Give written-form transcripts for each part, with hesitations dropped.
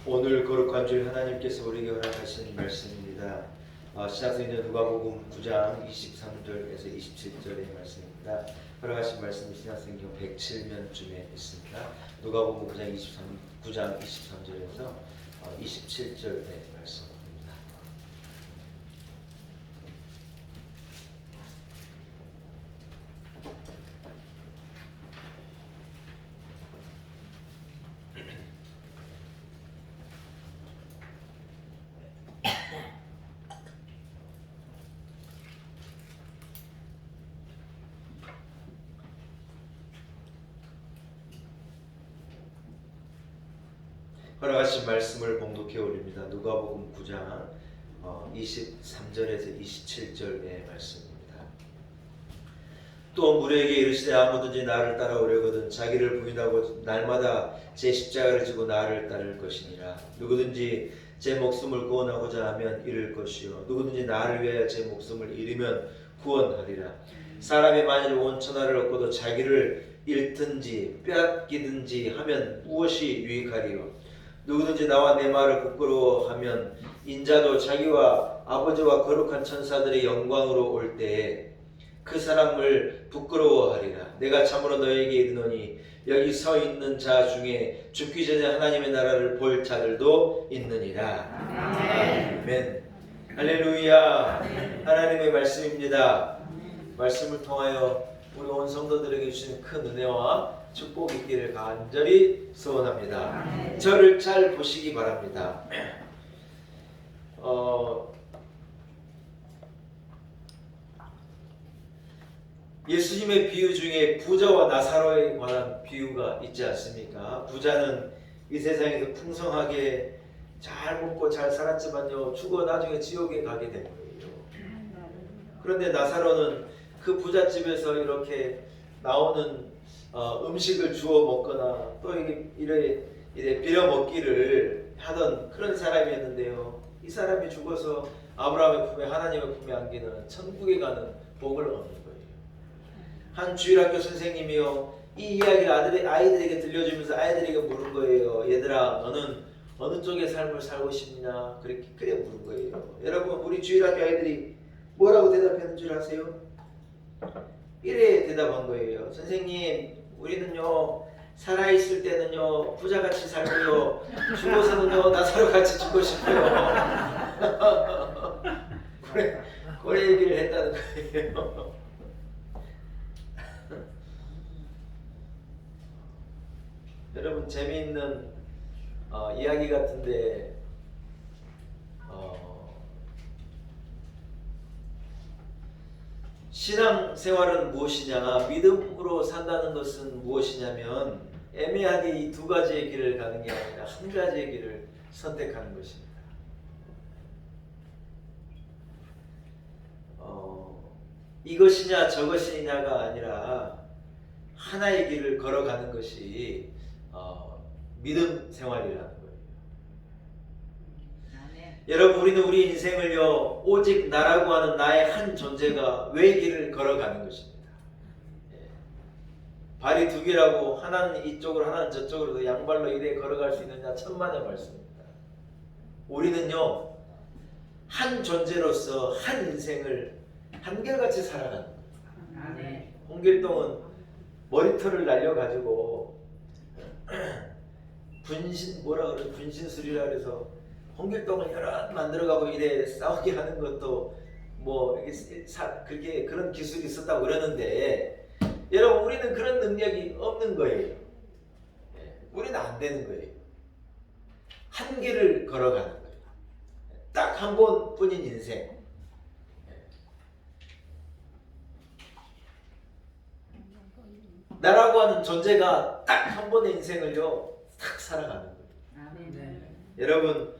오늘 거룩한 주일 하나님께서 우리에게 허락하신 말씀입니다. 신약성경 누가복음 9장 23절에서 27절의 말씀입니다. 허락하신 말씀은 신약성경 107면쯤에 있습니다. 누가복음 9장 23절에서 27절의 말씀입니다. 허락하신 말씀을 봉독해 올립니다. 누가복음 9장 23절에서 27절의 말씀입니다. 또 무리에게 이르시되 아무든지 나를 따라오려거든 자기를 부인하고 날마다 제 십자가를 지고 나를 따를 것이니라. 누구든지 제 목숨을 구원하고자 하면 잃을 것이요 누구든지 나를 위하여 제 목숨을 잃으면 구원하리라. 사람이 만일 온 천하를 얻고도 자기를 잃든지 빼앗기든지 하면 무엇이 유익하리요? 누구든지 나와 내 말을 부끄러워하면 인자도 자기와 아버지와 거룩한 천사들의 영광으로 올 때에 그 사람을 부끄러워하리라. 내가 참으로 너에게 이르노니 여기 서 있는 자 중에 죽기 전에 하나님의 나라를 볼 자들도 있느니라. 아멘. 할렐루야. 하나님의 말씀입니다. 말씀을 통하여 우리 온 성도들에게 주신 큰 은혜와 축복이 있기를 간절히 소원합니다. 저를 잘 보시기 바랍니다. 예수님의 비유 중에 부자와 나사로에 관한 비유가 있지 않습니까? 부자는 이 세상에서 풍성하게 잘 먹고 잘 살았지만요, 죽어 나중에 지옥에 가게 된 거예요. 그런데 나사로는 그 부잣집에서 이렇게 나오는 음식을 주워 먹거나 또 이래 빌어 먹기를 하던 그런 사람이었는데요. 이 사람이 죽어서 아브라함의 품에 하나님의 품에 안기는 천국에 가는 복을 얻는 거예요. 한 주일학교 선생님이요, 이 이야기를 아이들에게 들려주면서 아이들에게 물은 거예요. 얘들아, 너는 어느 쪽의 삶을 살고 싶냐? 그래 물은 거예요. 여러분, 우리 주일학교 아이들이 뭐라고 대답했는 줄 아세요? 이래 대답한 거예요. 선생님, 우리는요 살아있을 때는요 부자같이 살고요 죽어서는요 나사로같이 죽고 싶어요. 그래 얘기를 했다는 거예요. 여러분, 재미있는 이야기 같은데 신앙생활은 무엇이냐, 믿음으로 산다는 것은 무엇이냐면 애매하게 이 두 가지의 길을 가는 게 아니라 한 가지의 길을 선택하는 것입니다. 이것이냐 저것이냐가 아니라 하나의 길을 걸어가는 것이 믿음 생활이라는 거예요. 여러분, 우리는 우리 인생을요 오직 나라고 하는 나의 한 존재가 외길을 걸어가는 것입니다. 발이 두 개라고 하나는 이쪽으로 하나는 저쪽으로 양발로 이래 걸어갈 수 있느냐, 천만의 말씀입니다. 우리는요 한 존재로서 한 인생을 한결같이 살아가는 거예요. 홍길동은 머리털을 날려가지고 분신술이라 그래서 홍길동을 여러 만들어가고 이래 싸우게 하는 것도 뭐 그렇게 그런 기술이 있었다고 그러는데, 여러분, 우리는 그런 능력이 없는 거예요. 우리는 안 되는 거예요. 한 길을 걸어가는 거예요. 딱 한 번뿐인 인생. 나라고 하는 존재가 딱 한 번의 인생을요 딱 살아가는 거예요. 여러분,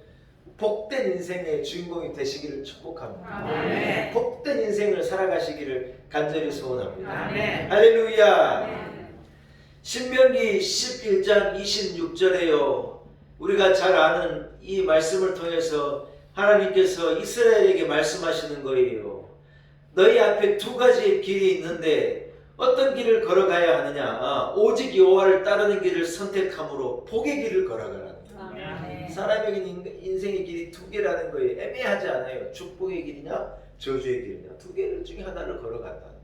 복된 인생의 주인공이 되시기를 축복합니다. 아멘. 복된 인생을 살아가시기를 간절히 소원합니다. 아멘. 할렐루야. 아멘. 신명기 11장 26절에요 우리가 잘 아는 이 말씀을 통해서 하나님께서 이스라엘에게 말씀하시는 거예요. 너희 앞에 두 가지의 길이 있는데 어떤 길을 걸어가야 하느냐? 오직 여호와를 따르는 길을 선택함으로 복의 길을 걸어가라는 거예요. 아멘. 사람에게 인생의 길이 두 개라는 거예요. 애매하지 않아요. 축복의 길이냐 저주의 길이냐, 두 개를 중에 하나를 걸어간다는 거예요.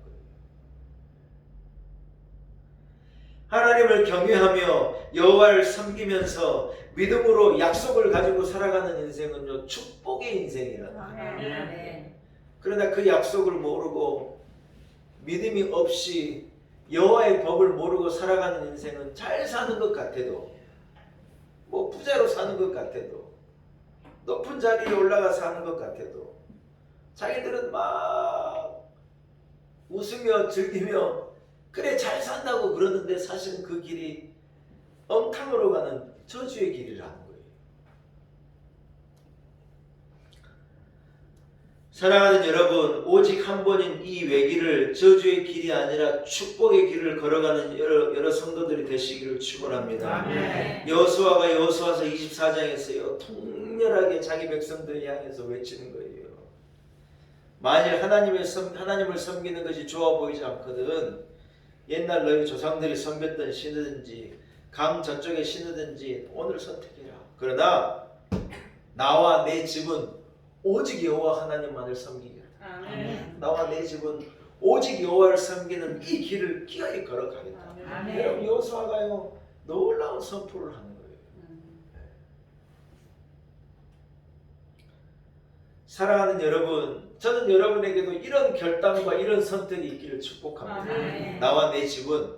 하나님을 경외하며 여호와를 섬기면서 믿음으로 약속을 가지고 살아가는 인생은요, 축복의 인생이라는 거예요. 아멘. 그러나 그 약속을 모르고 믿음이 없이 여호와의 법을 모르고 살아가는 인생은 잘 사는 것 같아도, 뭐 부자로 사는 것 같아도, 높은 자리에 올라가 사는 것 같아도, 자기들은 막 웃으며 즐기며 그래 잘 산다고 그러는데 사실은 그 길이 엉탕으로 가는 저주의 길이라는 거예요. 사랑하는 여러분, 오직 한 번인 이 외길을 저주의 길이 아니라 축복의 길을 걸어가는 여러 성도들이 되시기를 축원합니다. 아멘. 여호수아가 여호수아서 24장에서요 통렬하게 자기 백성들을 향해서 외치는 거예요. 만일 하나님을 섬기는 것이 좋아 보이지 않거든 옛날 너희 조상들이 섬겼던 신이든지 강 저쪽의 신이든지 오늘 선택해라. 그러나 나와 내 집은 오직 여호와 하나님만을 섬기겠다. 아멘. 나와 내 집은 오직 여호와를 섬기는 이 길을 기어이 걸어가겠다. 아멘. 여러분, 여호수아가요 놀라운 선포를 하는 거예요. 사랑하는 여러분, 저는 여러분에게도 이런 결단과 이런 선택이 있기를 축복합니다. 아멘. 나와 내 집은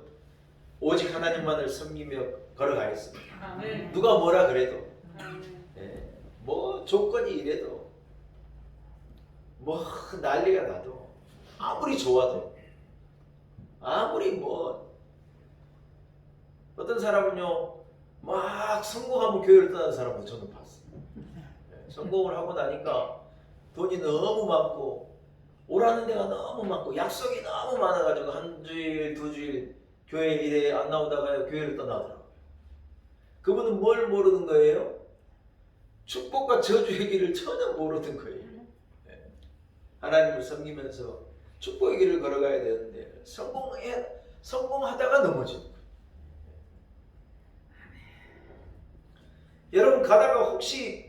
오직 하나님만을 섬기며 걸어가겠습니다. 아멘. 누가 뭐라 그래도, 아멘. 뭐 조건이 이래도, 뭐 난리가 나도, 아무리 좋아도, 아무리 뭐 어떤 사람은요 막 성공하면 교회를 떠나는 사람도 저는 봤어요. 성공을 하고 나니까 돈이 너무 많고 오라는 데가 너무 많고 약속이 너무 많아가지고 한 주일 두 주일 교회 일에 안 나오다가 교회를 떠나더라고요. 그분은 뭘 모르는 거예요? 축복과 저주의 길을 전혀 모르는 거예요. 하나님을 섬기면서 축복의 길을 걸어가야 되는데 성공하다가 넘어지는 거예요. 여러분 가다가 혹시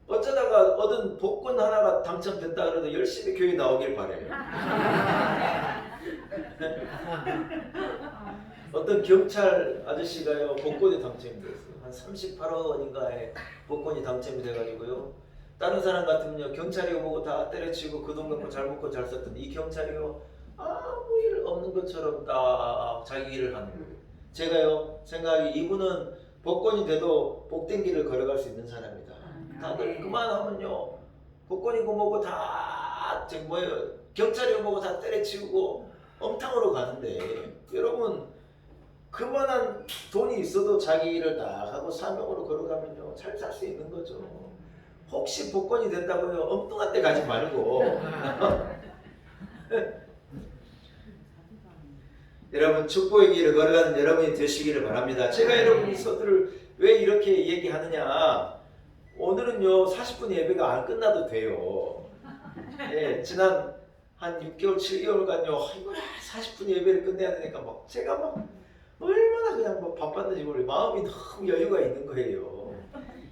어쩌다가 얻은 복권 하나가 당첨됐다 그래도 열심히 교회 나오길 바래요. 어떤 경찰 아저씨가요 복권이 당첨이 됐어요. 한 38억 원인가에 복권이 당첨이 돼가지고요. 다른 사람 같으면요 경찰이고 뭐고 다 때려치고 그 돈 갖고 잘 먹고 잘 썼던데 이 경찰이요 아무 일 없는 것처럼 딱 자기 일을 하는 거예요. 제가요 생각이 이분은 복권이 돼도 복된 길을 걸어갈 수 있는 사람이다. 다들 그만하면요 복권이고 뭐고 다 뭐예요 경찰이고 뭐고 다 때려치우고 엉탕으로 가는데 여러분 그만한 돈이 있어도 자기 일을 딱 하고 사명으로 걸어가면요 잘 살 수 있는 거죠. 혹시 복권이 된다고요 엉뚱한 데 가지 말고 여러분 축복의 길을 걸어가는 여러분이 되시기를 바랍니다. 제가 여러분 이 서두를 왜 이렇게 얘기하느냐, 오늘은요 40분 예배가 안 끝나도 돼요. 예, 지난 한 6개월 7개월간요 아이고 40분 예배를 끝내야 되니까 막 제가 막 얼마나 그냥 뭐 바빴는지 모르겠어요. 마음이 너무 여유가 있는 거예요.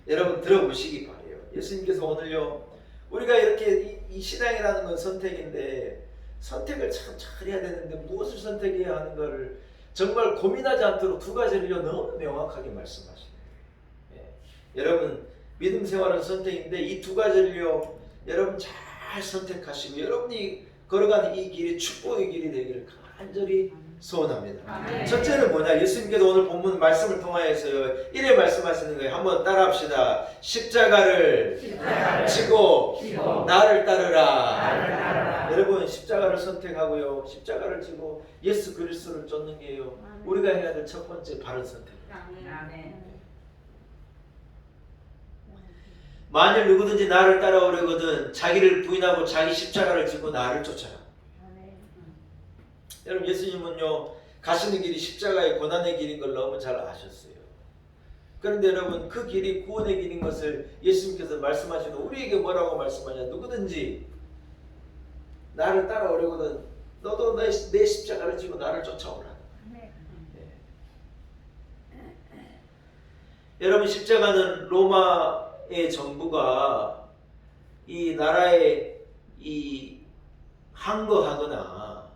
여러분 들어보시기 바래요. 예수님께서 오늘요 우리가 이렇게 이 신앙이라는 건 선택인데 선택을 참 잘해야 되는데 무엇을 선택해야 하는 것을 정말 고민하지 않도록 두 가지를요 너무 명확하게 말씀하시네요. 예. 여러분 믿음 생활은 선택인데 이 두 가지를요 여러분 잘 선택하시고 여러분이 걸어가는 이 길이 축복의 길이 되기를 간절히 소원합니다. 아멘. 첫째는 뭐냐, 예수님께서 오늘 본문 말씀을 통하여서요 이래 말씀하시는 거예요. 한번 따라합시다. 십자가를 지고 나를 따르라. 여러분 십자가를 선택하고요 십자가를 지고 예수 그리스도를 쫓는 게요 우리가 해야 될 첫 번째 바른 선택입니다. 아멘. 만일 누구든지 나를 따라오려거든 자기를 부인하고 자기 십자가를 지고 나를 쫓아라. 여러분 예수님은요 가시는 길이 십자가의 고난의 길인 걸 너무 잘 아셨어요. 그런데 여러분 그 길이 구원의 길인 것을 예수님께서 말씀하시는 우리에게 뭐라고 말씀하냐, 누구든지 나를 따라오려거든 너도 내 십자가를 지고 나를 쫓아오라. 아멘. 여러분, 십자가는 로마의 정부가 이 나라에 이 항거하거나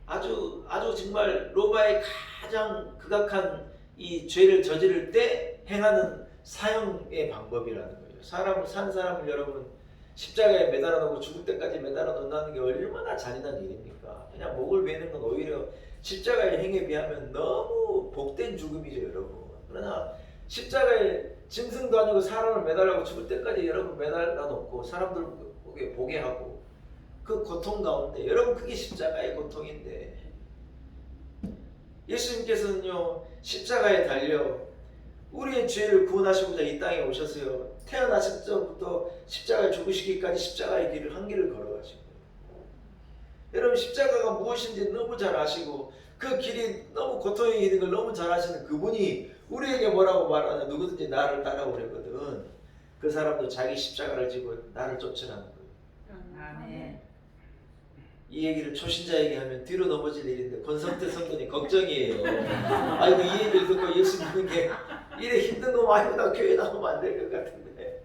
아주 정말 로마의 가장 극악한 이 죄를 저지를 때 행하는 사형의 방법이라는 거예요. 산 사람을 여러분 십자가에 매달아 놓고 죽을 때까지 매달아 놓는다는 게 얼마나 잔인한 일입니까? 그냥 목을 베는 건 오히려 십자가의 행에 비하면 너무 복된 죽음이죠, 여러분. 그러나 십자가에 짐승도 아니고 사람을 매달라고 죽을 때까지 여러분 매달아 놓고 사람들 보게 하고 그 고통 가운데, 여러분 그게 십자가의 고통인데, 예수님께서는요 십자가에 달려 우리의 죄를 구원하시고자 이 땅에 오셨어요. 태어나실 때부터 십자가에 죽으시기까지 십자가의 길을 한 길을 걸어가신 거예요. 여러분, 십자가가 무엇인지 너무 잘 아시고 그 길이 너무 고통이 있는 걸 너무 잘 아시는 그분이 우리에게 뭐라고 말하냐? 누구든지 나를 따라오려거든 그 사람도 자기 십자가를 지고 나를 쫓으라는 거예요. 아멘. 이 얘기를 초신자에게 하면 뒤로 넘어질 일인데 권성태 성도님 걱정이에요. 아이고, 이 얘기를 듣고 예수 믿는 게 이래 힘든 거 말고 나 교회 나오면 안 될 것 같은데.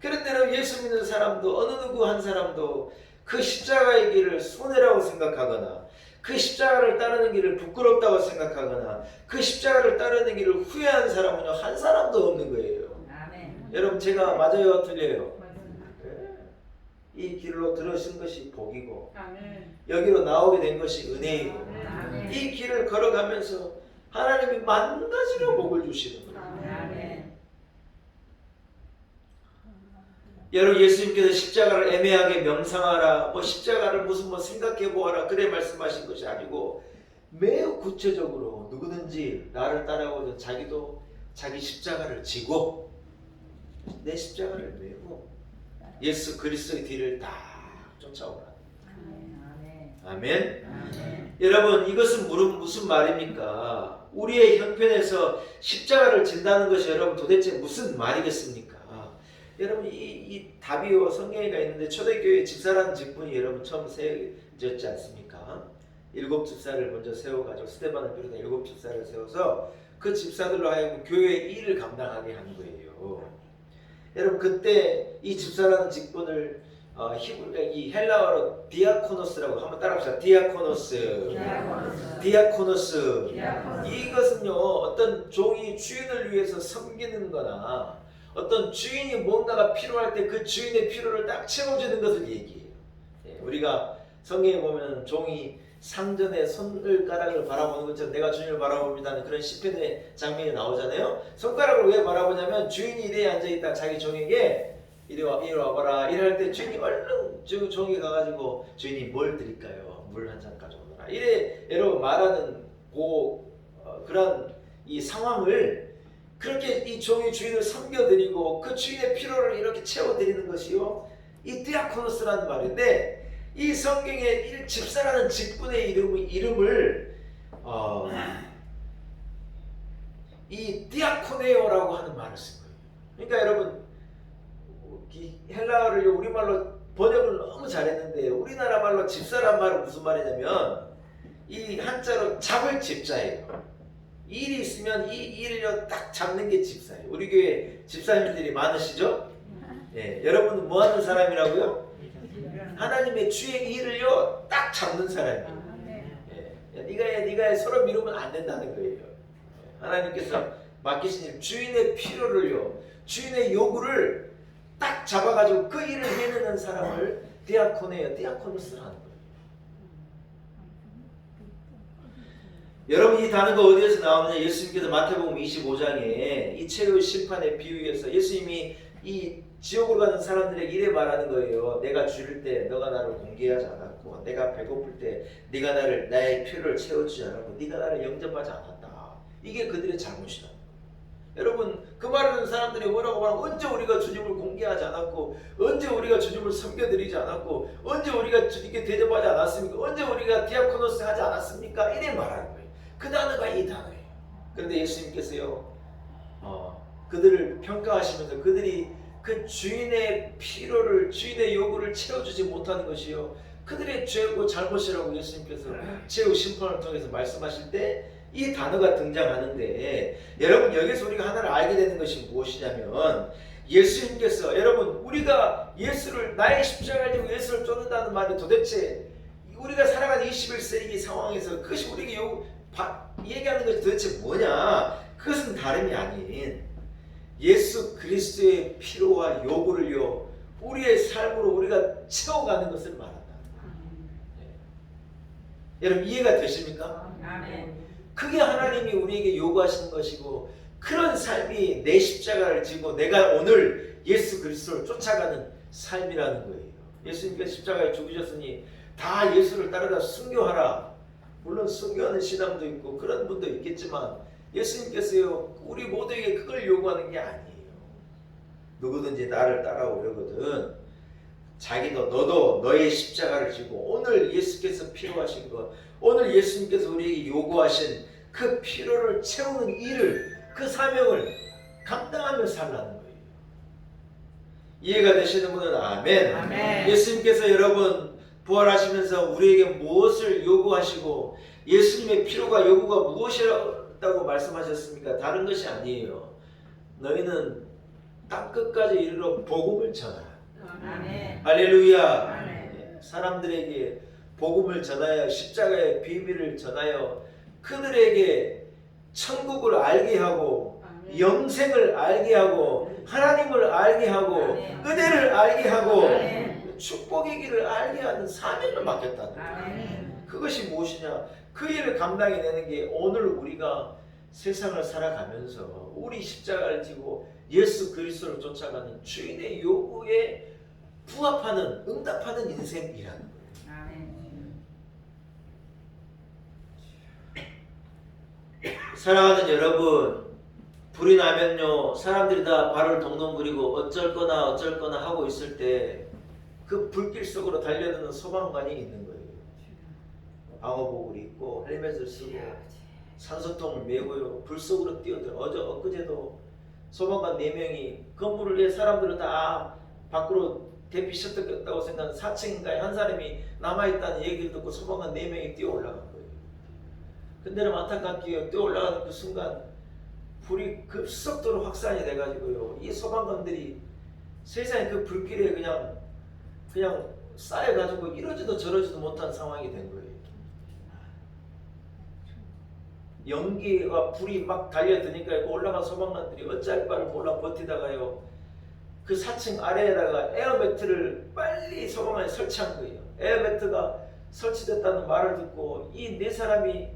그런데 예수 믿는 사람도 어느 누구 한 사람도 그 십자가의 길을 손해라고 생각하거나 그 십자가를 따르는 길을 부끄럽다고 생각하거나 그 십자가를 따르는 길을 후회한 사람은요 한 사람도 없는 거예요. 아멘. 여러분, 제가 맞아요, 틀려요? 맞습니다. 이 길로 들어선 것이 복이고 아멘. 여기로 나오게 된 것이 은혜이고 아멘. 이 길을 걸어가면서 하나님이 만 가지로 복을 주시는 거예요. 아멘. 여러분, 예수님께서 십자가를 애매하게 명상하라, 십자가를 무슨 생각해 보아라 그래 말씀하신 것이 아니고 매우 구체적으로 누구든지 나를 따라오든 자기도 자기 십자가를 지고 내 십자가를 메고 예수 그리스도의 뒤를 딱 쫓아오라. 아멘. 아멘. 아멘. 여러분, 이것은 무슨 말입니까? 우리의 형편에서 십자가를 진다는 것이 여러분 도대체 무슨 말이겠습니까? 여러분, 이 답이요 성경에가 있는데 초대교회 집사라는 직분이 여러분 처음 세워졌지 않습니까? 7 집사를 먼저 세워가지고 스데반을 비롯한 7 집사를 세워서 그 집사들로 하여금 교회 일을 감당하게 한 거예요. 여러분, 그때 이 집사라는 직분을 이 헬라어로 디아코노스라고 한번 따라합시다. 디아코노스. 이것은요 어떤 종이 주인을 위해서 섬기는 거나 어떤 주인이 뭔가가 필요할 때 그 주인의 필요를 딱 채워주는 것을 얘기해요. 우리가 성경에 보면 종이 상전의 손가락을 바라보는 것처럼 내가 주님을 바라봅니다는 그런 시편의 장면이 나오잖아요. 손가락을 왜 바라보냐면 주인이 이래에 앉아있다 자기 종에게 이리 와봐라 이럴 때 주인이 얼른 종이 가가지고 주인이 뭘 드릴까요? 물 한 잔 가져오너라 이래 여러분 말하는 그런 이 상황을 그렇게 이 종이 주인을 섬겨드리고 그 주인의 필요를 이렇게 채워드리는 것이요 이 디아코노스라는 말인데, 이 성경에 집사라는 직분의 이름을 이 디아코네오라고 하는 말을 쓴 거예요. 그러니까 여러분 헬라어를 우리말로 번역을 너무 잘했는데 우리나라 말로 집사란 말은 무슨 말이냐면 이 한자로 잡을 집자예요. 일이 있으면 이 일을 딱 잡는 게 집사예요. 우리 교회 집사님들이 많으시죠? 예, 여러분은 뭐 하는 사람이라고요? 하나님의 주의 일을요 딱 잡는 사람이에요. 예, 네가 해 서로 미루면 안 된다는 거예요. 하나님께서 맡기신 일, 주인의 필요를요, 주인의 요구를 딱 잡아가지고 그 일을 해내는 사람을 디아코노스라는 거예요. 여러분, 이 단어가 어디에서 나오느냐? 예수님께서 마태복음 25장에 이 최후의 심판의 비유에서 예수님이 이 지옥으로 가는 사람들에게 이래 말하는 거예요. 내가 줄일 때 너가 나를 공개하지 않았고, 내가 배고플 때 네가 나의 필요를 채워주지 않았고, 네가 나를 영접하지 않았다. 이게 그들의 잘못이다. 여러분, 그 말하는 사람들이 뭐라고 말하면 언제 우리가 주님을 공개하지 않았고, 언제 우리가 주님을 섬겨드리지 않았고, 언제 우리가 주님께 대접하지 않았습니까? 언제 우리가 디아코노스 하지 않았습니까? 이래 말하는 거예요. 그 단어가 이 단어예요. 그런데 예수님께서요 그들을 평가하시면서 그들이 그 주인의 필요를, 주인의 요구를 채워주지 못하는 것이요 그들의 죄고 잘못이라고 예수님께서 최후 심판을 통해서 말씀하실 때 이 단어가 등장하는데, 여러분 여기서 우리가 하나를 알게 되는 것이 무엇이냐면, 예수님께서, 여러분 우리가 예수를, 나의 십자가를 지고 예수를 쫓는다는 말이 도대체 우리가 살아가는 21세기 상황에서 그것이 우리에게 얘기하는 것이 도대체 뭐냐? 그것은 다름이 아닌 예수 그리스도의 피로와 요구를요 우리의 삶으로 우리가 채워가는 것을 말한다. 여러분 이해가 되십니까? 아멘. 그게 하나님이 우리에게 요구하시는 것이고, 그런 삶이 내 십자가를 지고 내가 오늘 예수 그리스도를 쫓아가는 삶이라는 거예요. 예수님께서 십자가에 죽으셨으니 다 예수를 따르다 순교하라. 물론 순교하는 신앙도 있고 그런 분도 있겠지만, 예수님께서요 우리 모두에게 그걸 요구하는 게 아니에요. 누구든지 나를 따라오려거든 자기도 너도 너의 십자가를 지고 오늘 예수께서 필요하신 것, 오늘 예수님께서 우리에게 요구하신 그 필요를 채우는 일을, 그 사명을 감당하며 살라는 거예요. 이해가 되시는 분은 아멘. 아멘. 예수님께서 여러분 부활하시면서 우리에게 무엇을 요구하시고 예수님의 필요가 요구가 무엇이라고 말씀하셨습니까? 다른 것이 아니에요. 너희는 땅끝까지 이르러 복음을 전하라. 아멘. 할렐루야. 아멘. 사람들에게 복음을 전하여 십자가의 비밀을 전하여 그들에게 천국을 알게 하고 아멘. 영생을 알게 하고 하나님을 알게 하고 아멘. 은혜를 알게 하고 아멘. 축복의 길을 알게 하는 사명을 맡겼다는 거예요. 아멘. 그것이 무엇이냐? 그 일을 감당해내는 게 오늘 우리가 세상을 살아가면서 우리 십자가를 지고 예수 그리스도를 쫓아가는 주인의 요구에 부합하는, 응답하는 인생이라는 거예요. 아멘. 사랑하는 여러분, 불이 나면요 사람들이 다 발을 동동 구리고 어쩔 거나 하고 있을 때 그 불길 속으로 달려드는 소방관이 있는 거예요. 방호복을 입고 헬멧을 쓰고 산소통을 메고요 불 속으로 뛰어들어. 엊그제도 소방관 4명이 건물을 위해 사람들을 다 밖으로 대피 셔터 꼈다고 생각하는 4층인가에 한 사람이 남아있다는 얘기를 듣고 소방관 4명이 뛰어 올라간 거예요. 근데 안타깝게 뛰어 올라가는 그 순간 불이 급속도로 확산이 돼가지고요 이 소방관들이 세상에 그 불길에 그냥 쌓여가지고 이러지도 저러지도 못한 상황이 된 거예요. 연기와 불이 막 달려드니까 올라간 소방관들이 어찌할 바를 몰라 버티다가요 그 4층 아래에다가 에어매트를 빨리 소방관에 설치한 거예요. 에어매트가 설치됐다는 말을 듣고 이 4사람이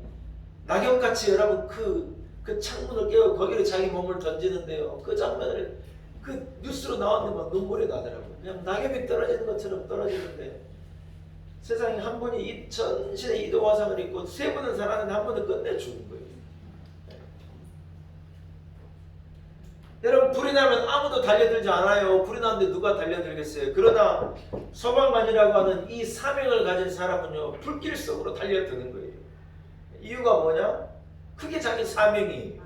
낙엽같이 여러분 그 창문을 깨고 거기로 자기 몸을 던지는데요. 그 장면을 그 뉴스로 나왔는데 막 눈물이 나더라고요. 그냥 낙엽이 떨어지는 것처럼 떨어지는데 세상에 한 분이 전신에 이도 화상을 입고 3분은 살았는데 한 분은 끝내 죽은 거예요. 여러분 불이 나면 아무도 달려들지 않아요. 불이 나는데 누가 달려들겠어요. 그러나 소방관이라고 하는 이 사명을 가진 사람은요 불길 속으로 달려드는 거예요. 이유가 뭐냐? 그게 자기 사명이에요.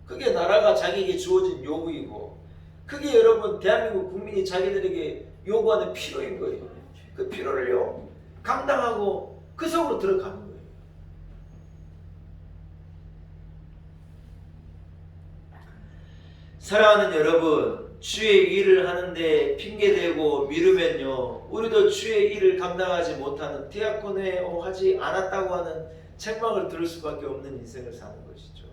그게 나라가 자기에게 주어진 요구이고 그게 여러분 대한민국 국민이 자기들에게 요구하는 필요인 거예요. 그 필요를요 감당하고 그 속으로 들어가는 거예요. 사랑하는 여러분, 주의 일을 하는데 핑계대고 미루면요 우리도 주의 일을 감당하지 못하는 디아코네오 하지 않았다고 하는 책망을 들을 수밖에 없는 인생을 사는 것이죠.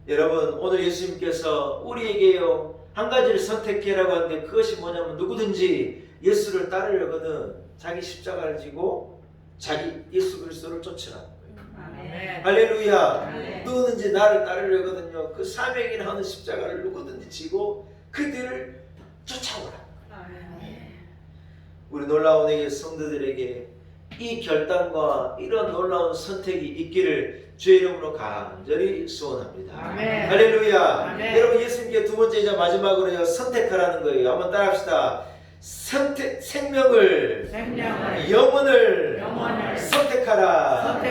여러분 오늘 예수님께서 우리에게요 한 가지를 선택해라고 하는데 그것이 뭐냐면 누구든지 예수를 따르려거든 자기 십자가를 지고 자기 예수 그리스도를 쫓으라는 거예요. 아멘. 할렐루야. 아멘. 누구든지 나를 따르려거든요 그 사명이라 하는 십자가를 누구든지 지고 그 뒤를 쫓아오라. 아멘. 우리 놀라운 애의 성도들에게 이 결단과 이런 놀라운 선택이 있기를 주의 이름으로 간절히 소원합니다. 아멘. 할렐루야. 아멘. 여러분 예수님께 두 번째이자 마지막으로요 선택하라는 거예요. 한번 따라합시다. 선택, 생명을 영혼을 선택하라.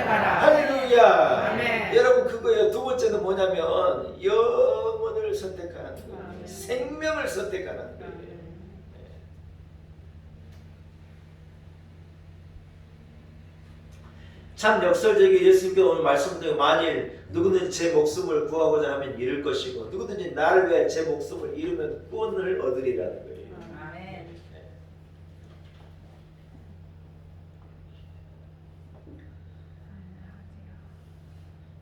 할렐루야. 아멘. 여러분 그거예요. 두 번째는 뭐냐면 영혼을 선택하라는 거예요. 아멘. 생명을 선택하라는 거예요. 참 역설적인 예수님께서 오늘 말씀드린 만일 누구든지 제 목숨을 구하고자 하면 잃을 것이고 누구든지 나를 위해 제 목숨을 잃으면 구원을 얻으리라는 거예요. 아멘.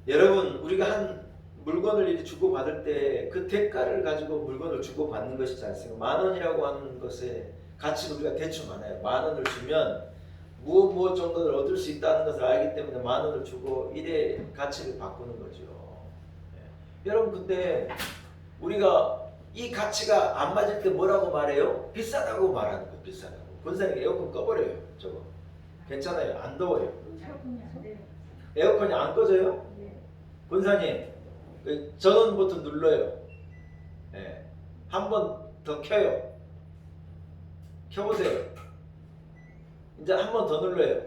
여러분 우리가 한 물건을 이렇게 주고받을 때 그 대가를 가지고 물건을 주고받는 것이지 않습니까? 10,000원이라고 하는 것에 가치를 우리가 대충 알아요. 10,000원을 주면 무엇 정도를 얻을 수 있다는 것을 알기 때문에 10,000원을 주고 일의 가치를 바꾸는 거죠. 여러분 근데 우리가 이 가치가 안 맞을 때 뭐라고 말해요? 비싸다고 말하는 거예요. 비싸다고. 권사님 에어컨 꺼버려요. 저거 괜찮아요. 안 더워요. 에어컨이 안 꺼져요? 권사님 그 전원 버튼 눌러요. 예. 한 번 더 켜요. 켜보세요. 이제 한 번 더 눌러요.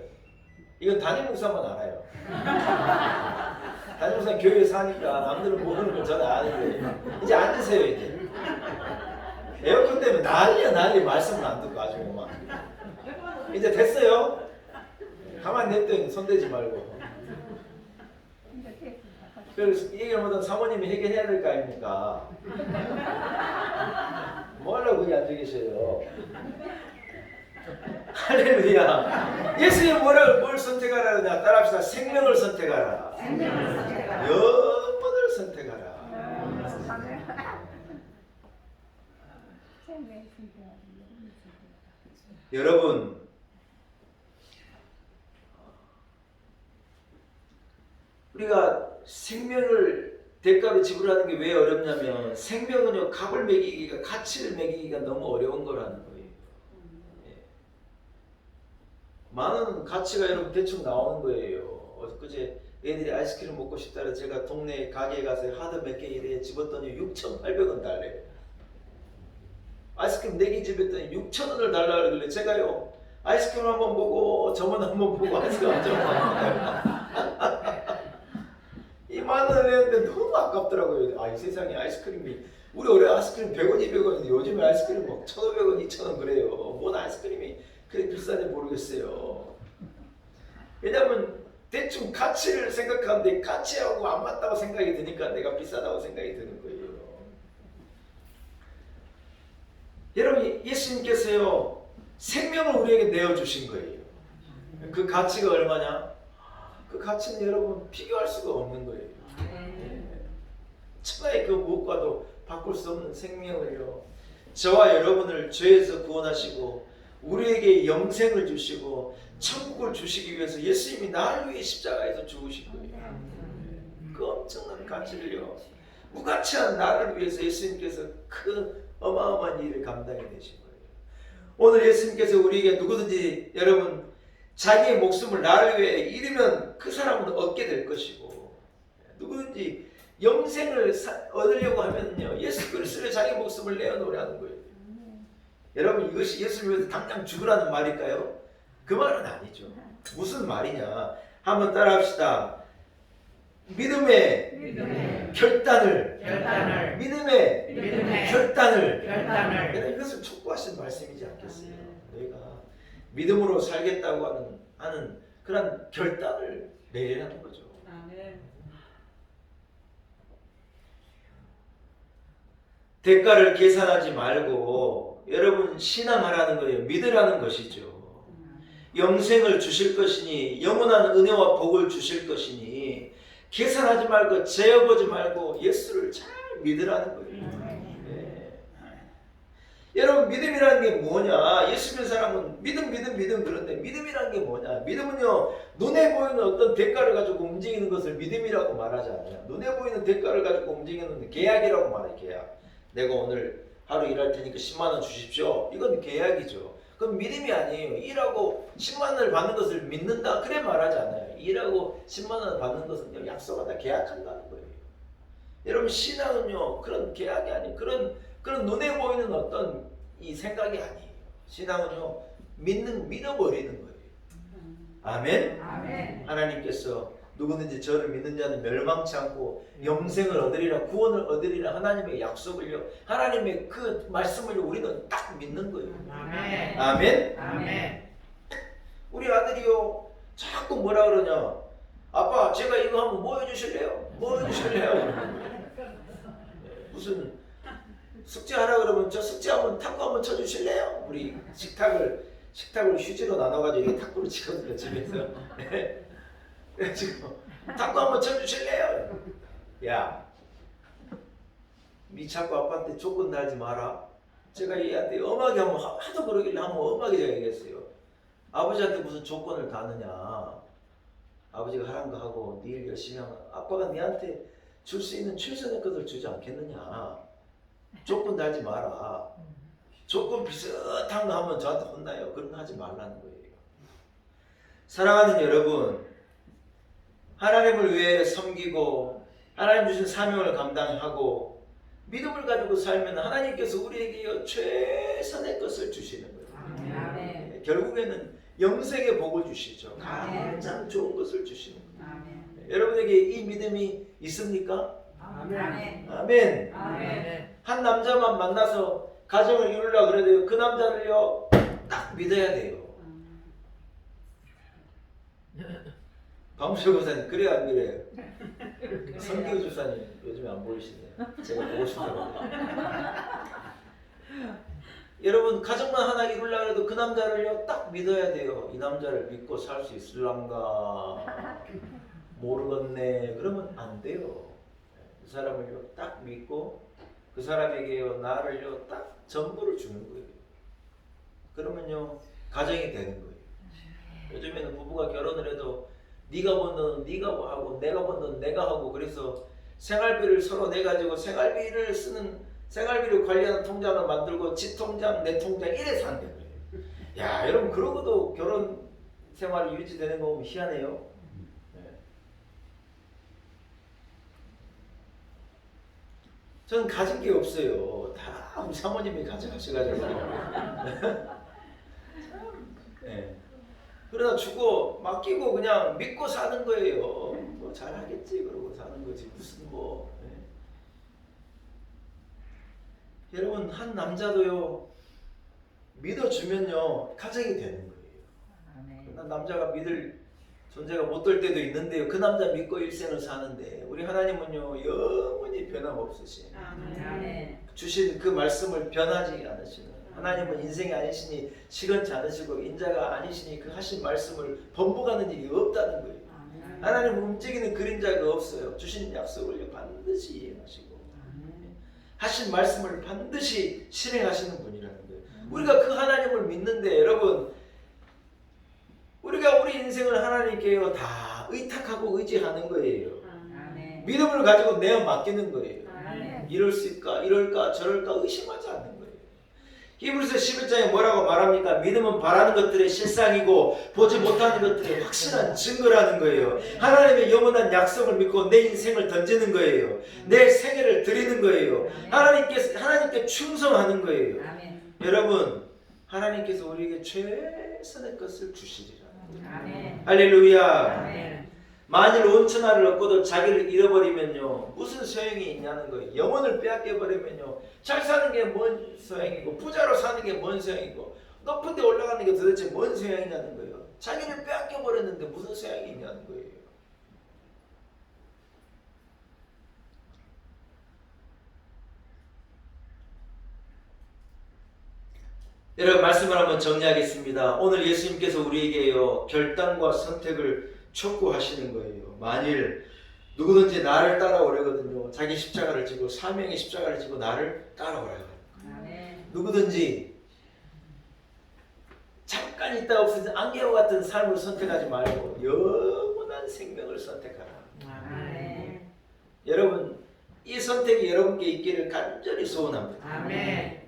이건 담임 목사만 알아요. 담임 목사는 교회에서 하니까 남들은 모르는 걸 저는 아는데 이제 앉으세요 이제. 에어컨 때문에 난리야 난리. 말씀을 안 듣고 아주 막. 이제 됐어요. 가만히 냅둬요. 손대지 말고. 그래서 이 얘기를 못한 사모님이 해결해야 될 거 아닙니까? 뭐 하려고 거기 앉아 계셔요? 할렐루야. 예수님 뭘 선택하라 그러냐? 따라합시다. 생명을 선택하라. 생명을 선택하라. 영혼을 선택하라. 여러분 우리가 생명을 대가로 지불하는 게 왜 어렵냐면 생명은요 값을 매기기가 가치를 매기기가 너무 어려운 거라는 거예요. 예. 10,000원 가치가 여러분 대충 나오는 거예요. 엊그제 애들이 아이스크림 먹고 싶다 해서 제가 동네 가게에 가서 하드 몇 개 이래 집었더니 6,800원 달래요. 아이스크림 4개 집었더니 6,000원을 달라 그러길래 제가요 아이스크림 한번 보고 저만 한번 보고 아이스크림 한번 20,000원을 냈는데 너무 아깝더라고요. 아, 이 세상에 아이스크림이 우리 올해 아이스크림 100원, 200원인데 요즘에 아이스크림 막 1,500원, 2,000원 그래요. 뭔 아이스크림이 그렇게 비싼지 모르겠어요. 왜냐면 대충 가치를 생각하는데 가치하고 안 맞다고 생각이 드니까 내가 비싸다고 생각이 드는 거예요. 여러분 예수님께서요 생명을 우리에게 내어주신 거예요. 그 가치가 얼마냐? 그 가치는 여러분 비교할 수가 없는 거예요. 천하의 그 무엇과도 바꿀 수 없는 생명을요 저와 여러분을 죄에서 구원하시고 우리에게 영생을 주시고 천국을 주시기 위해서 예수님이 나를 위해 십자가에서 죽으신 거예요. 그 엄청난 가치를요 무가치한 나를 위해서 예수님께서 그 어마어마한 일을 감당해 내신 거예요. 오늘 예수님께서 우리에게 누구든지 여러분 자기의 목숨을 나를 위해 잃으면 그 사람은 얻게 될 것이고 누구든지 영생을 얻으려고 하면요 예수 그리스도의 자기 목숨을 내어놓으라는 거예요. 여러분 이것이 예수를 위해서 당장 죽으라는 말일까요? 그 말은 아니죠. 무슨 말이냐? 한번 따라합시다. 믿음의 결단을 믿음의 결단을 여러분 이것을 촉구하신 말씀이지 않겠어요? 너희가 믿음으로 살겠다고 하는 그런 결단을 내리라는 거죠. 대가를 계산하지 말고 여러분 신앙하라는 거예요. 믿으라는 것이죠. 영생을 주실 것이니 영원한 은혜와 복을 주실 것이니 계산하지 말고 재어보지 말고 예수를 잘 믿으라는 거예요. 네. 여러분 믿음이라는 게 뭐냐? 예수 믿는 사람은 믿음 그런데 믿음이라는 게 뭐냐? 믿음은요 눈에 보이는 어떤 대가를 가지고 움직이는 것을 믿음이라고 말하지 않아요. 눈에 보이는 대가를 가지고 움직이는 계약이라고 말해요. 계약. 내가 오늘 하루 일할 테니까 10만 원 주십시오. 이건 계약이죠. 그럼 믿음이 아니에요. 일하고 10만 원을 받는 것을 믿는다. 그래 말하지 않아요. 일하고 10만 원을 받는 것은 약속하다 계약한다는 거예요. 여러분 신앙은요 그런 계약이 아니에요. 그런 눈에 보이는 어떤 이 생각이 아니에요. 신앙은요 믿어버리는 거예요. 아멘. 하나님께서 누구든지 저를 믿는 자는 멸망치 않고 영생을 얻으리라 구원을 얻으리라 하나님의 약속을요 하나님의 그 말씀을 우리는 딱 믿는 거예요. 아멘. 우리 아들이요 자꾸 뭐라 그러냐? 아빠 제가 이거 한번 뭐 해주실래요? 뭐 해주실래요? 무슨 숙제하라 그러면 저 숙제 한번 탁구 한번 쳐주실래요? 우리 식탁을 휴지로 나눠가지고 이렇게 탁구를 치거든요 집에서. 그래가지고 탁구 한번 쳐주실래요? 야, 니 자꾸 아빠한테 조건 달지 마라. 제가 얘한테 엄하게 한번 하도 그러길래 한번 엄하게 제가 얘기했어요. 아버지한테 무슨 조건을 다느냐. 아버지가 하라는 거 하고 네 일 열심히 하면 아빠가 니한테 줄 수 있는 최선의 것을 주지 않겠느냐. 조건 달지 마라. 조건 비슷한 거 하면 저한테 혼나요. 그런 거 하지 말라는 거예요. 사랑하는 여러분, 하나님을 위해 섬기고 하나님 주신 사명을 감당하고 믿음을 가지고 살면 하나님께서 우리에게 최선의 것을 주시는 거예요. 아멘. 결국에는 영생의 복을 주시죠. 아멘. 가장 좋은 것을 주시는 거예요. 아멘. 여러분에게 이 믿음이 있습니까? 아멘. 아멘. 아멘. 한 남자만 만나서 가정을 이루려고 그래도 그 남자를요 딱 믿어야 돼요. 박무철 교사님 그래요 안 그래요? 성기호 주사님 요즘에 안 보이시네요. 제가 보고 싶더라고요. 여러분 가정만 하나 이루려고 해도 그 남자를요 딱 믿어야 돼요. 이 남자를 믿고 살 수 있을란가 모르겠네 그러면 안 돼요. 그 사람을요 딱 믿고 그 사람에게요 나를요 딱 전부를 주는 거예요. 그러면요 가정이 되는 거예요. 요즘에는 부부가 결혼을 해도 네가 번 돈은 네가 하고 내가 번 돈은 내가 하고 그래서 생활비를 서로 내 가지고 생활비를 관리하는 통장을 만들고 지 통장 내 통장 이래서 안 되는 거예요. 야 여러분 그러고도 결혼 생활이 유지되는 거 보면 희한해요. 네. 저는 가진 게 없어요. 다 우리 사모님이 가져가셔가지고. 네. 그러다 주고 맡기고 그냥 믿고 사는 거예요. 뭐 잘하겠지 그러고 사는 거지 무슨 뭐. 네. 여러분 한 남자도요 믿어주면요 가정이 되는 거예요. 그러나 남자가 믿을 존재가 못 될 때도 있는데요. 그 남자 믿고 일생을 사는데 우리 하나님은요 영원히 변함없으신 아멘. 주신 그 말씀을 변하지 않으시는 하나님은 인생이 아니시니 시건치 않으시고 인자가 아니시니 그 하신 말씀을 번복하는 일이 없다는 거예요. 하나님은 움직이는 그림자가 없어요. 주신 약속을 반드시 이행하시고 하신 말씀을 반드시 실행하시는 분이라는 거예요. 우리가 그 하나님을 믿는데 여러분 우리가 우리 인생을 하나님께요 다 의탁하고 의지하는 거예요. 아멘. 믿음을 가지고 내어 맡기는 거예요. 아멘. 이럴 수 있을까 이럴까 저럴까 의심하지 않는 거예요. 히브리서 11장에 뭐라고 말합니까? 믿음은 바라는 것들의 실상이고 보지 못하는 것들의 확실한 증거라는 거예요. 하나님의 영원한 약속을 믿고 내 인생을 던지는 거예요. 내 생애를 드리는 거예요. 하나님께 충성하는 거예요. 아멘. 여러분 하나님께서 우리에게 최선의 것을 주시리라. 아멘. 할렐루야. 아멘. 만일 온천하를 얻고도 자기를 잃어버리면요 무슨 소용이 있냐는 거예요. 영혼을 빼앗겨버리면요 잘 사는 게 뭔 소용이고 부자로 사는 게 뭔 소용이고 높은 데 올라가는 게 도대체 뭔 소용이냐는 거예요. 자기를 빼앗겨버렸는데 무슨 소용이 있냐는 거예요. 여러분 말씀을 한번 정리하겠습니다. 오늘 예수님께서 우리에게요 결단과 선택을 촉구하시는 거예요. 만일 누구든지 나를 따라오려거든요. 자기 십자가를 지고 사명의 십자가를 지고 나를 따라오라고. 아멘. 누구든지 잠깐 있다 없어진 안개와 같은 삶을 선택하지 말고 영원한 생명을 선택하라. 아멘. 여러분 이 선택이 여러분께 있기를 간절히 소원합니다. 아멘.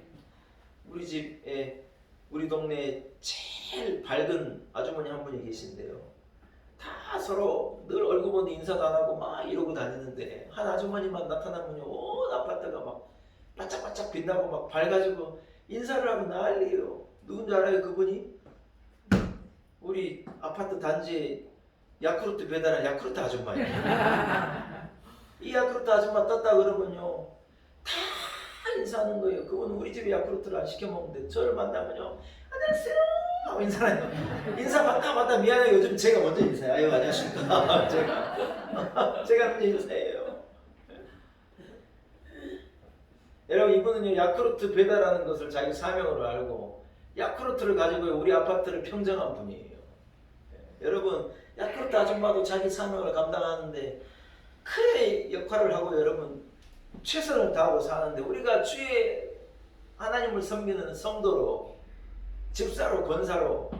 우리 집에 우리 동네에 제일 밝은 아주머니 한 분이 계신데요. 다 서로 늘 얼굴 보는데 인사도 안 하고 막 이러고 다니는데 한 아주머니만 나타나면요 온 아파트가 막 반짝반짝 빛나고 막 밝아지고 인사를 하고 난리예요. 누군지 알아요? 그분이 우리 아파트 단지에 야쿠르트 배달한 야쿠르트 아줌마예요. 이 야쿠르트 아줌마 떴다 그러면요 다 인사하는 거예요. 그분은 우리 집에 야쿠르트를 안 시켜 먹는데 저를 만나면요 안녕하세요 하고 인사를 인사받다 미안해요. 요즘 제가 먼저 인사해요. 아유 안녕하십니까. 제가 먼저 인사해요. 여러분 이분은요 야쿠르트 배달하는 것을 자기 사명으로 알고 야쿠르트를 가지고 우리 아파트를 평정한 분이에요. 여러분 야쿠르트 아줌마도 자기 사명을 감당하는데 큰 역할을 하고 여러분 최선을 다하고 사는데 우리가 주의 하나님을 섬기는 성도로 집사로 권사로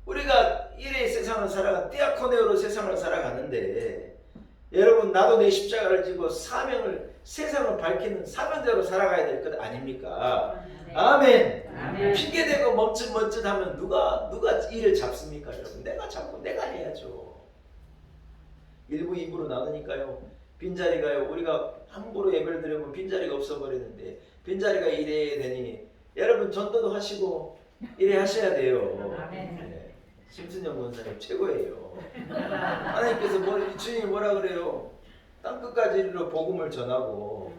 우리가 이래 세상을 살아가 디아코네오로 세상을 살아가는데 여러분 나도 내 십자가를 지고 사명을 세상을 밝히는 사명대로 살아가야 될 것 아닙니까? 아멘. 아멘. 핑계대고 멈칫멈칫하면 누가 일을 잡습니까? 여러분 내가 잡고 내가 해야죠. 1부 2부로 나누니까요. 빈자리가요. 우리가 함부로 예배를 드리면 빈자리가 없어버리는데 빈자리가 이래야 되니 여러분 전도도 하시고 이래 하셔야 돼요. 네. 심순영 권사님 최고예요. 하나님께서 주님이 뭐라 그래요? 땅끝까지 이르러 복음을 전하고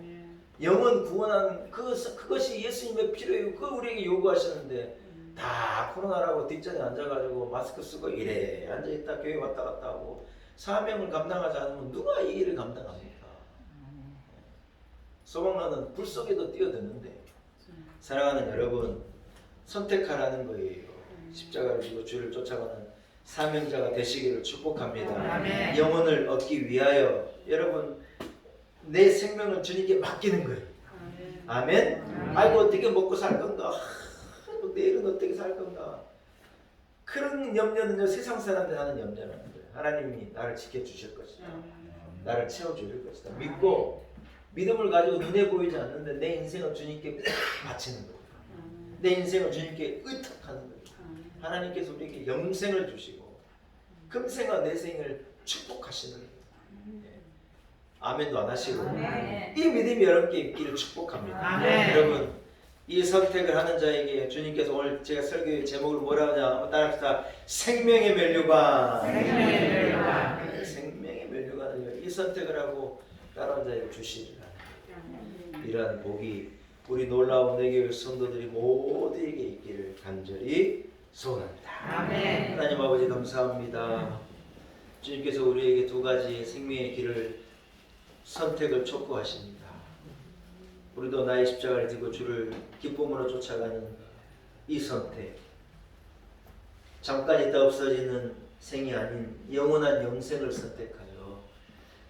영혼 구원하는 그것이 예수님의 필요예요. 그걸 우리에게 요구하시는데 다 코로나라고 뒷전에 앉아가지고 마스크 쓰고 이래 앉아있다 교회 왔다 갔다 하고 사명을 감당하지 않으면 누가 이 일을 감당합니까? 소망라는 불 속에도 뛰어드는데 사랑하는 여러분 선택하라는 거예요. 십자가를 지고 주를 쫓아가는 사명자가 되시기를 축복합니다. 아멘. 영혼을 얻기 위하여 여러분 내 생명을 주님께 맡기는 거예요. 아멘. 아이고 어떻게 먹고 살 건가? 내일은 어떻게 살 건가? 그런 염려는요 세상 사람들 하는 염려라는 거예요. 하나님이 나를 지켜주실 것이다. 나를 채워줄 것이다. 믿고 믿음을 가지고 눈에 보이지 않는데 내 인생을 주님께 바치는 거예요. 내 인생을 주님께 의탁하는 거예요. 하나님께서 우리에게 영생을 주시고 금생과 내생을 축복하시는 거예요. 아멘도 안 하시고 아멘. 이 믿음이 여러분께 있기를 축복합니다. 아멘. 여러분 이 선택을 하는 자에게 주님께서 오늘 제가 설교의 제목을 뭐라 하냐 한번 따라합시다. 생명의 면류관. 생명의 면류관. 네, 생명의 면류관을 이 선택을 하고 따라온 자에게 주시리라. 이러한 복이 우리 놀라운 내교회 성도들이 모두에게 있기를 간절히 소원합니다. 아멘. 하나님 아버지 감사합니다. 주님께서 우리에게 두 가지의 생명의 길을 선택을 촉구하십니다. 우리도 나의 십자가를 지고 주를 기쁨으로 쫓아가는 이 선택, 잠깐 있다 없어지는 생이 아닌 영원한 영생을 선택하여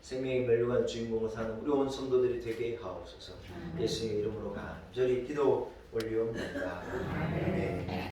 생명의 멸류관 주인공을 사는 우리 온 성도들이 되게 하옵소서. 예수님의 이름으로 간절히 기도 올리옵나이다. 아멘.